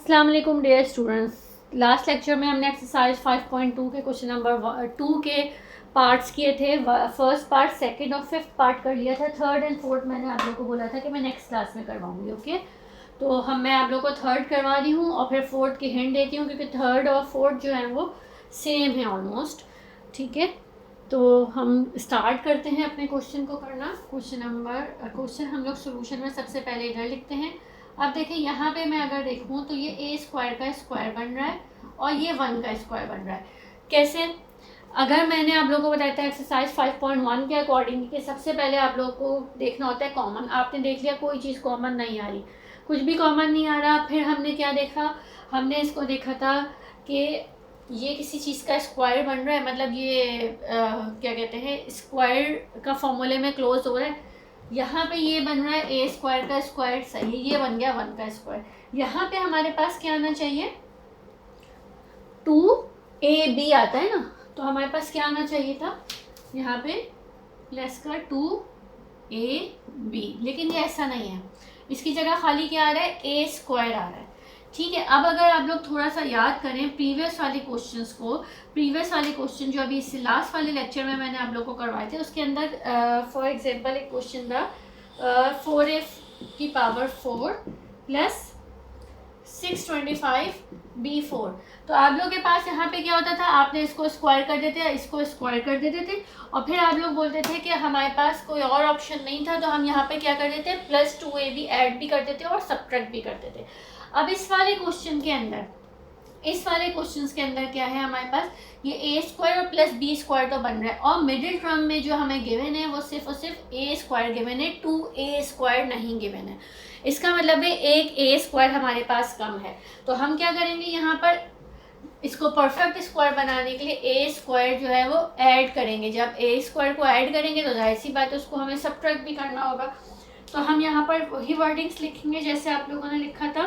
अस्सलाम वालेकुम dear students. Last lecture में हमने एक्सरसाइज 5.2 के क्वेश्चन नंबर 2 के पार्ट्स किए थे। फर्स्ट पार्ट, सेकंड और फिफ्थ पार्ट कर लिया था। थर्ड एंड फोर्थ मैंने आप लोगों को बोला था कि मैं नेक्स्ट क्लास में करवाऊंगी। ओके, तो मैं आप लोगों को थर्ड करवा रही हूँ और फिर फोर्थ की हिंट देती हूँ क्योंकि थर्ड और फोर्थ जो है वो सेम है ऑलमोस्ट। ठीक है, तो हम स्टार्ट करते हैं अपने क्वेश्चन को करना। क्वेश्चन हम लोग सोल्यूशन में सबसे पहले इधर लिखते हैं। अब देखिए यहाँ पे मैं अगर देखूँ तो ये ए स्क्वायर का स्क्वायर बन रहा है और ये 1 का स्क्वायर बन रहा है। कैसे? अगर मैंने आप लोगों को बताया था एक्सरसाइज 5.1 के अकॉर्डिंग कि सबसे पहले आप लोगों को देखना होता है कॉमन। आपने देख लिया कोई चीज़ कॉमन नहीं आ रही, कुछ भी कॉमन नहीं आ रहा। फिर हमने क्या देखा? हमने इसको देखा था कि ये किसी चीज़ का स्क्वायर बन रहा है, मतलब ये क्या कहते हैं, स्क्वायर का फॉर्मूले में क्लोज हो रहा है। यहाँ पे ये बन रहा है ए स्क्वायर का स्क्वायर, सही है, ये बन गया 1 का स्क्वायर। यहाँ पे हमारे पास क्या आना चाहिए? 2ab आता है ना, तो हमारे पास क्या आना चाहिए था यहाँ पे? प्लस का 2ab, लेकिन ये ऐसा नहीं है। इसकी जगह खाली क्या आ रहा है? ए स्क्वायर आ रहा है। ठीक है, अब अगर आप लोग थोड़ा सा याद करें प्रीवियस वाले क्वेश्चंस को, प्रीवियस वाले क्वेश्चन जो अभी इससे लास्ट वाले लेक्चर में मैंने आप लोग को करवाए थे, उसके अंदर फॉर एग्जांपल एक क्वेश्चन था 4a की पावर 4 प्लस 625b4। तो आप लोग के पास यहाँ पे क्या होता था? आपने इसको स्क्वायर कर देते, इसको स्क्वायर कर देते थे और फिर आप लोग बोलते थे कि हमारे पास कोई और ऑप्शन नहीं था, तो हम यहाँ पे क्या कर देते? प्लस 2ab ऐड भी कर देते और सब्ट्रैक्ट भी करते थे। अब इस वाले क्वेश्चन के अंदर, इस वाले क्वेश्चंस के अंदर क्या है हमारे पास? ये ए स्क्वायर और प्लस बी स्क्वायर तो बन रहा है और मिडिल टर्म में जो हमें गिवन है वो सिर्फ और सिर्फ ए स्क्वायर गिवन है, 2a स्क्वायर नहीं गिवन है। इसका मतलब है एक ए स्क्वायर हमारे पास कम है। तो हम क्या करेंगे यहाँ पर? इसको परफेक्ट स्क्वायर बनाने के लिए ए स्क्वायर जो है वो ऐड करेंगे। जब ए स्क्वायर को ऐड करेंगे तो जाहिर सी बात है उसको हमें सब्ट्रैक्ट भी करना होगा। तो हम यहाँ पर वही वर्डिंग्स लिखेंगे जैसे आप लोगों ने लिखा था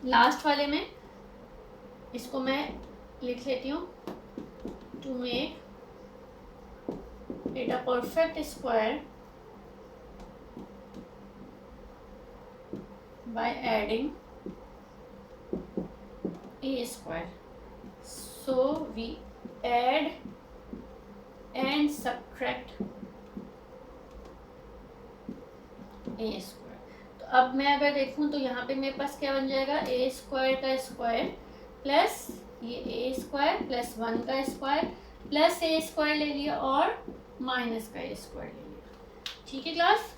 लास्ट वाले में। इसको मैं लिख लेती हूँ, to make it a perfect square by adding a square, so we add and subtract a square. तो अब मैं अगर देखूँ तो यहाँ पे मेरे पास क्या बन जाएगा? ए स्क्वायर का स्क्वायर प्लस ये ए स्क्वायर प्लस 1 का स्क्वायर प्लस ए स्क्वायर ले लिया और माइनस का ए स्क्वायर ले लिया। ठीक है क्लास?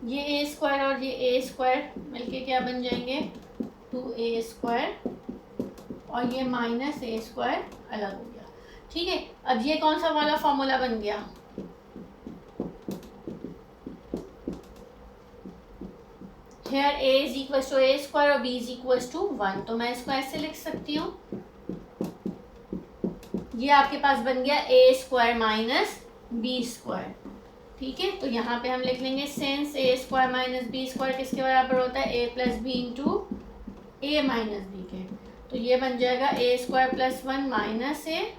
ये ए स्क्वायर और ये ए स्क्वायर मिलके क्या बन जाएंगे? 2a स्क्वायर और ये माइनस ए स्क्वायर अलग हो गया। ठीक है, अब ये कौन सा वाला फॉर्मूला बन गया? Here a is equals to a square और b is equals to 1, तो मैं इसको ऐसे लिख सकती हूँ, ये आपके पास बन गया a square minus b square. ठीक है, तो यहाँ पे हम लिख लेंगे since A square minus B square किसके बराबर होता है? A plus B into A minus B के। तो ये बन जाएगा ए स्क्वायर प्लस 1 माइनस ए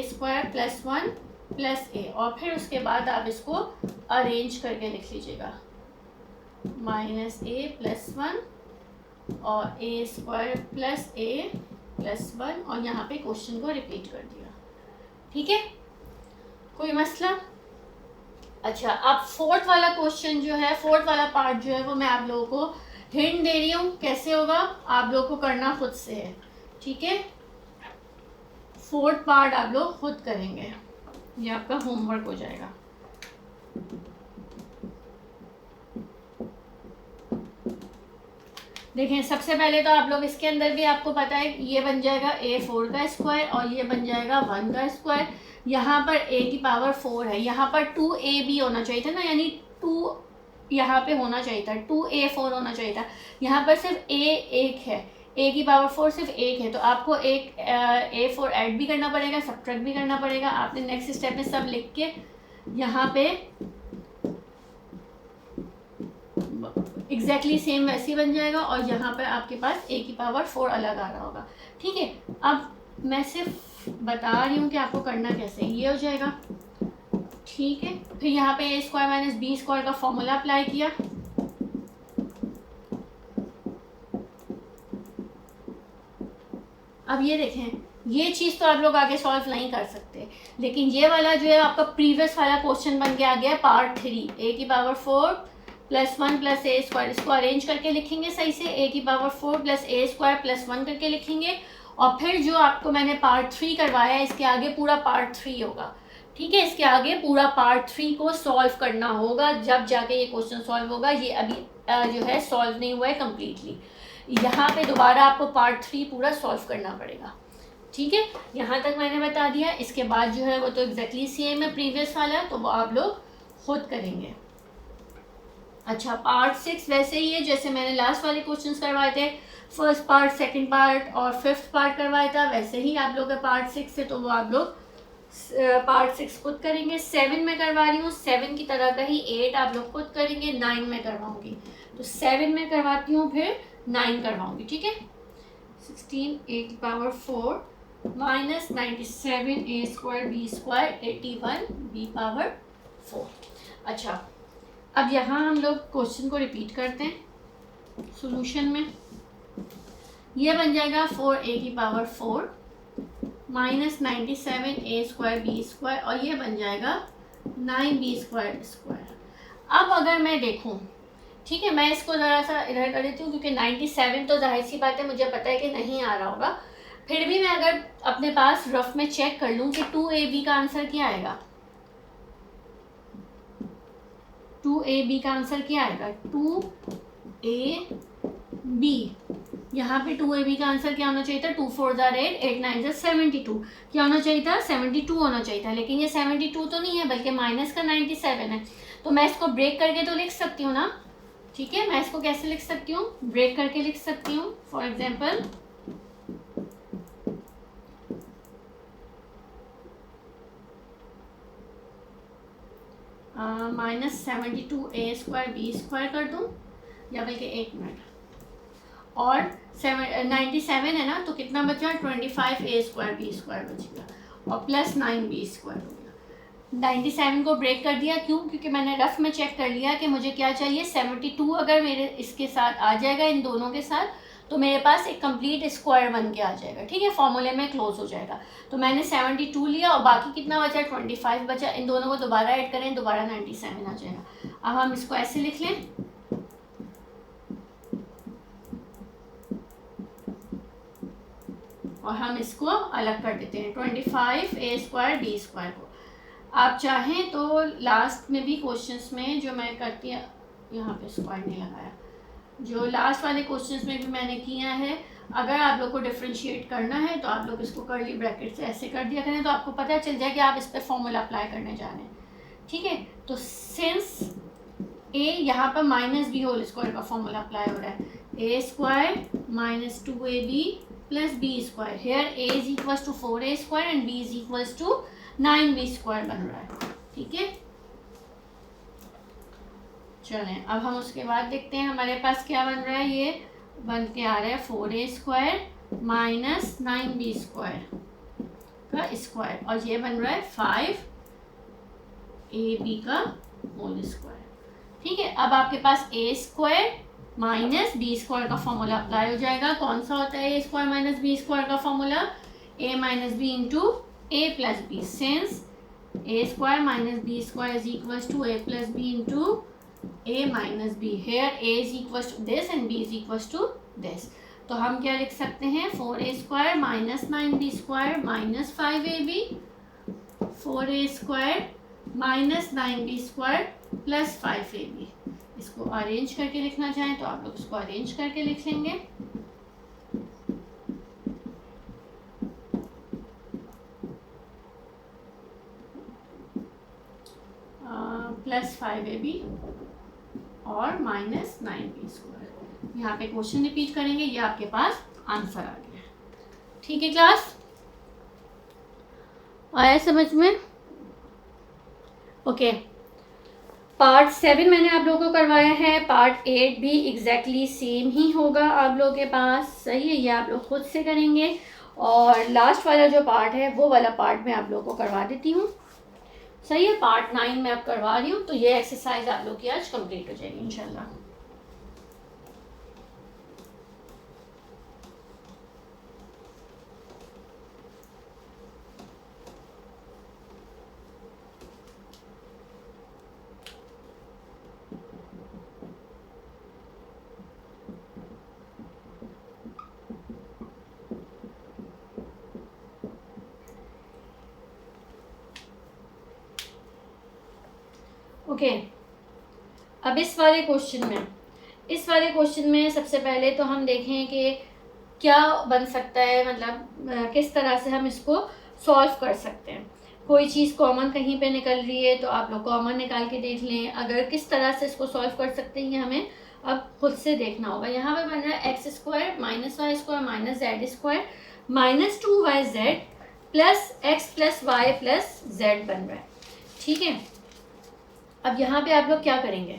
स्क्वायर प्लस 1 प्लस ए, और फिर उसके बाद आप इसको अरेंज करके लिख लीजिएगा, माइनस ए प्लस 1 और ए स्क्वायर प्लस ए प्लस 1, और यहाँ पे क्वेश्चन को रिपीट कर दिया। ठीक है, कोई मसला? अच्छा, अब फोर्थ वाला क्वेश्चन जो है, फोर्थ वाला पार्ट जो है वो मैं आप लोगों को हिंट दे रही हूँ। कैसे होगा? आप लोगों को करना खुद से है। ठीक है, फोर्थ पार्ट आप लोग खुद करेंगे, ये आपका होमवर्क हो जाएगा। देखें, सबसे पहले तो आप लोग इसके अंदर भी आपको पता है ये बन जाएगा a4 का स्क्वायर और ये बन जाएगा 1 का स्क्वायर। यहाँ पर a की पावर 4 है, यहाँ पर 2ab होना चाहिए था ना, यानी 2 यहाँ पे होना चाहिए था, 2a4 होना चाहिए था। यहाँ पर सिर्फ a 1 है, a की पावर 4 सिर्फ 1 है, तो आपको एक a4 ऐड भी करना पड़ेगा, सब्ट्रैक्ट भी करना पड़ेगा। आपने नेक्स्ट स्टेप में सब लिख के यहाँ पे एग्जैक्टली सेम वैसे ही बन जाएगा, और यहाँ पर आपके पास a की पावर 4 अलग आ रहा होगा। ठीक है, अब मैं सिर्फ बता रही हूँ कि आपको करना कैसे, ये हो जाएगा। ठीक है, फिर यहाँ पे a square minus B square का फॉर्मूला अप्लाई किया। अब ये देखें, ये चीज़ तो आप लोग आगे सॉल्व नहीं कर सकते, लेकिन ये वाला जो है आपका प्रीवियस वाला क्वेश्चन बन के आ गया पार्ट 3, a की power 4 plus 1 plus a square. इसको अरेंज करके लिखेंगे सही से, a की power 4 plus a square plus 1 करके लिखेंगे, और फिर जो आपको मैंने पार्ट 3 करवाया है इसके आगे पूरा पार्ट 3 होगा। ठीक है, इसके आगे पूरा पार्ट 3 को सॉल्व करना होगा, जब जाके ये क्वेश्चन सॉल्व होगा। ये अभी जो है सॉल्व नहीं हुआ है कम्प्लीटली, यहाँ पे दोबारा आपको पार्ट 3 पूरा सॉल्व करना पड़ेगा। ठीक है, यहाँ तक मैंने बता दिया। इसके बाद जो है वो तो एग्जैक्टली सेम है प्रीवियस वाला, तो वो आप लोग खुद करेंगे। अच्छा, पार्ट 6 वैसे ही है जैसे मैंने लास्ट वाले क्वेश्चंस करवाए थे, फर्स्ट पार्ट, सेकंड पार्ट और फिफ्थ पार्ट करवाया था, वैसे ही आप लोग का पार्ट 6 है, तो वो आप लोग पार्ट 6 खुद करेंगे। 7 में करवा रही हूँ, 7 की तरह का ही 8 आप लोग खुद करेंगे, 9 में करवाऊँगी। तो 7 में करवाती हूँ, फिर 9 करवाऊँगी। ठीक है, 16 a की power 4 minus 97 a square B square 81 b power 4। अच्छा, अब यहाँ हम लोग क्वेश्चन को रिपीट करते हैं सॉल्यूशन में। ये बन जाएगा 4a की power 4 minus 97 a square B square, और ये बन जाएगा 9b स्क्वायर स्क्वायर। अब अगर मैं देखूँ, ठीक है, मैं इसको ज़रा सा इधर कर देती हूँ, क्योंकि 97 तो जाहिर सी बात है मुझे पता है कि नहीं आ रहा होगा, फिर भी मैं अगर अपने पास रफ में चेक कर लूँ कि 2ab का आंसर क्या आएगा, 2ab का आंसर क्या आएगा, 2ab। यहाँ पे 2ab का आंसर क्या होना चाहिए था, 2 4 ज़ा 8, 8 9 ज़ा 72। क्या होना चाहिए था, 72 होना चाहिए था, लेकिन ये 72 तो नहीं है, बल्कि माइनस का 97 है। तो मैं इसको ब्रेक करके तो लिख सकती हूँ ना। ठीक है, मैं इसको कैसे लिख सकती हूँ, ब्रेक करके लिख सकती हूँ। For example, minus 72 a square B square कर दूँ, या बल्कि 1 मिनट, और 97 है ना, तो कितना बचा, 25 a स्क्वायर बी स्क्वायर बच गया, और प्लस 9b स्क्वायर हो गया। 97 को ब्रेक कर दिया, क्यों, क्योंकि मैंने रफ में चेक कर लिया कि मुझे क्या चाहिए, 72 अगर मेरे इसके साथ आ जाएगा, इन दोनों के साथ, तो मेरे पास एक कंप्लीट स्क्वायर बन के आ जाएगा। ठीक है, फॉर्मूले में क्लोज हो जाएगा। तो मैंने 72 लिया, और बाकी कितना बचा, 25 बचा। इन दोनों को दोबारा ऐड करें, दोबारा 97 आ जाएगा। अब हम इसको ऐसे लिख लें, और हम इसको अलग कर देते हैं, 25 a स्क्वायर बी स्क्वायर को। आप चाहें तो लास्ट में भी क्वेश्चंस में जो मैं करती हूँ, यहाँ पे स्क्वायर नहीं लगाया, जो लास्ट वाले क्वेश्चंस में भी मैंने किया है, अगर आप लोग को डिफ्रेंशिएट करना है तो आप लोग इसको कर्ली ब्रैकेट से ऐसे कर दिया करें, तो आपको पता चल जाए कि आप इस पर फॉर्मूला अप्लाई करने जा रहे हैं। ठीक है, तो सिंस a यहाँ पर माइनस बी होल स्क्वायर का फॉर्मूला अप्लाई हो रहा है, a square minus 2ab plus B square, here a is equals to 4a square and b is equals to 9b square बन रहा है। ठीक है, चलें अब हम उसके बाद देखते हैं हमारे पास क्या बन रहा है। ये बन के आ रहा है 4a square minus 9b square का स्क्वायर, और ये बन रहा है 5ab का होल स्क्वायर। ठीक है, अब आपके पास a square minus B square का फॉर्मूला अप्लाई हो जाएगा। कौन सा होता है a square minus B square का formula, a minus B into a plus B, since a square minus B square is equals to a plus B into a minus B, here a is equals to this and b is equals to this. तो हम क्या लिख सकते हैं, 4a square minus 9b square minus 5ab, 4a square minus 9b square plus 5ab। इसको arrange करके लिखना चाहें तो आप लोग इसको अरेंज करके लिख लेंगे। प्लस 5ab और माइनस 9b स्क्वायर। यहाँ पे क्वेश्चन रिपीट करेंगे, ये आपके पास आंसर आ गया। ठीक है क्लास, आया समझ में? ओके, पार्ट 7 मैंने आप लोगों को करवाया है, पार्ट 8 भी एग्जैक्टली सेम ही होगा आप लोगों के पास, सही है। ये आप लोग खुद से करेंगे। और लास्ट वाला जो पार्ट है वो वाला पार्ट मैं आप लोगों को करवा देती हूँ, सही है। पार्ट 9 मैं अब करवा रही हूँ, तो ये एक्सरसाइज आप लोग की आज कंप्लीट हो जाएगी इंशाल्लाह। ओके, अब इस वाले क्वेश्चन में सबसे पहले तो हम देखें कि क्या बन सकता है, मतलब किस तरह से हम इसको सॉल्व कर सकते हैं। कोई चीज़ कॉमन कहीं पे निकल रही है तो आप लोग कॉमन निकाल के देख लें। अगर किस तरह से इसको सॉल्व कर सकते हैं ये हमें अब खुद से देखना होगा। यहाँ पे बन रहा है X square minus Y square minus Z square minus 2yz plus X plus Y plus Z बन रहा है, ठीक है। अब यहाँ पे आप लोग क्या करेंगे,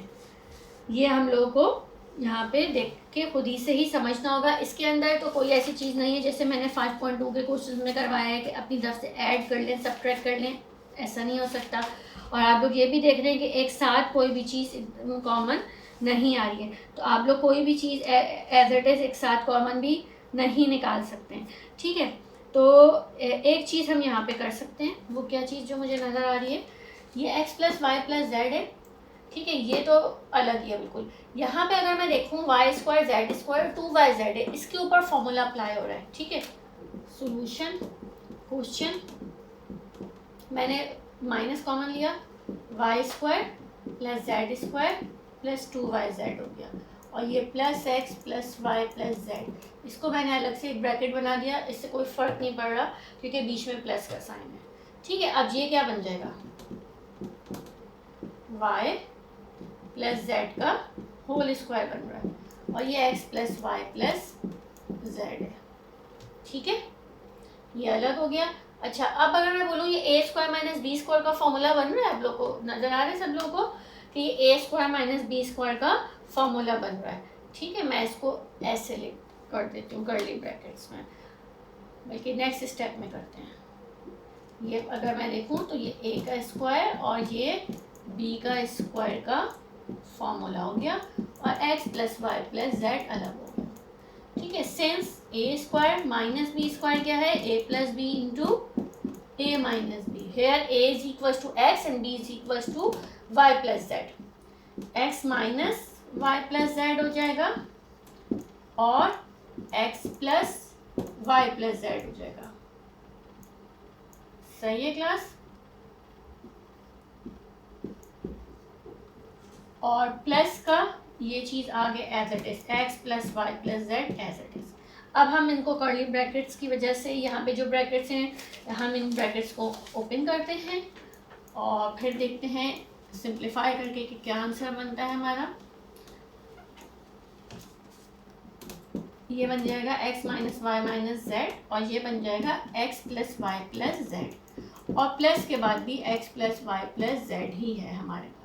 ये हम लोगों को यहाँ पे देख के खुद ही से ही समझना होगा। इसके अंदर तो कोई ऐसी चीज़ नहीं है जैसे मैंने 5.2 के क्वेश्चन में करवाया है कि अपनी तरफ से ऐड कर लें सब्ट्रैक्ट कर लें, ऐसा नहीं हो सकता। और आप लोग ये भी देख रहे हैं कि एक साथ कोई भी चीज़ कॉमन नहीं आ रही है, तो आप लोग कोई भी चीज़ एज इट इज़ एक साथ कॉमन भी नहीं निकाल सकते हैं, ठीक है। तो एक चीज़ हम यहाँ पे कर सकते हैं, वो क्या चीज़ जो मुझे नज़र आ रही है, ये X plus Y plus Z है, ठीक है। ये तो अलग ही है बिल्कुल। यहाँ पे अगर मैं देखूँ Y square Z square 2yz है, इसके ऊपर फॉर्मूला अप्लाई हो रहा है, ठीक है। सॉल्यूशन क्वेश्चन मैंने माइनस कॉमन लिया, Y square plus Z square plus 2yz हो गया, और ये plus X plus Y plus Z, इसको मैंने अलग से एक ब्रैकेट बना दिया। इससे कोई फ़र्क नहीं पड़ रहा क्योंकि बीच में प्लस का साइन है, ठीक है। अब ये क्या बन जाएगा, y प्लस जेड का होल स्क्वायर बन रहा है, और ये X plus Y plus Z है, ठीक है। ये अलग हो गया। अच्छा, अब अगर मैं बोलूँ ये ए स्क्वायर माइनस बी स्क्वायर का फॉर्मूला बन रहा है, आप लोग को नज़र आ रहा है सब लोगों को कि ये ए स्क्वायर माइनस बी स्क्वायर का फॉर्मूला बन रहा है, ठीक है। मैं इसको ऐसे लिख कर देती हूँ कर्ली ब्रैकेट्स में, बल्कि नेक्स्ट स्टेप में करते हैं। ये अगर मैं देखूँ तो ये ए का स्क्वायर और ये बी का स्क्वायर का फॉर्मूला हो गया, और X plus Y plus Z अलग हो गया, ठीक है। Since A square minus B square क्या है, A plus B into A minus B, here A is equal to X and B is equal to Y plus Z. X minus Y plus Z हो जाएगा और X plus Y plus Z हो जाएगा, सही है class. और plus का ये चीज़ आगे as it is, X plus Y plus Z as it is. अब हम इनको कर्ली ब्रैकेट्स की वजह से यहाँ पे जो ब्रैकेट्स हैं हम इन ब्रैकेट्स को ओपन करते हैं और फिर देखते हैं सिंप्लीफाई करके कि क्या आंसर बनता है हमारा। ये बन जाएगा X minus Y minus Z, और ये बन जाएगा X plus Y plus Z, और प्लस के बाद भी X plus Y plus Z ही है हमारे पास।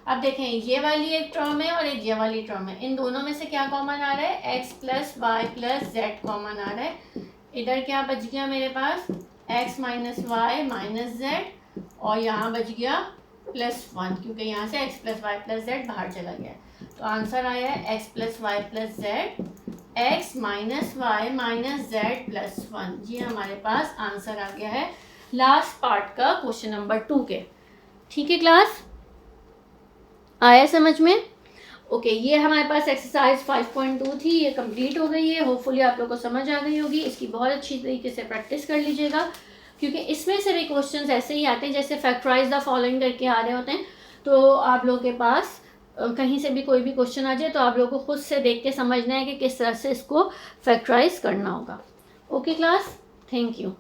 अब देखें, ये वाली एक टर्म है और एक ये वाली टर्म है, इन दोनों में से क्या कॉमन आ रहा है, X plus Y plus Z common आ रहा है। इधर क्या बच गया मेरे पास, X minus Y minus Z, और यहाँ बच गया +1 क्योंकि यहाँ से X plus Y plus Z बाहर चला गया। तो आंसर आया है X plus Y plus Z, X minus Y minus Z +1। ये हमारे पास आंसर आ गया है लास्ट पार्ट का क्वेश्चन नंबर 2 के, ठीक है क्लास, आया समझ में। ओके, ये हमारे पास एक्सरसाइज 5.2 थी, ये कंप्लीट हो गई है। होपफुली आप लोग को समझ आ गई होगी। इसकी बहुत अच्छी तरीके से प्रैक्टिस कर लीजिएगा क्योंकि इसमें से भी क्वेश्चंस ऐसे ही आते हैं जैसे फैक्टराइज द फॉलोइंग करके आ रहे होते हैं। तो आप लोगों के पास कहीं से भी कोई भी क्वेश्चन आ जाए तो आप लोगों को खुद से देख के समझना है कि किस तरह से इसको फैक्टराइज करना होगा। Okay class, thank you.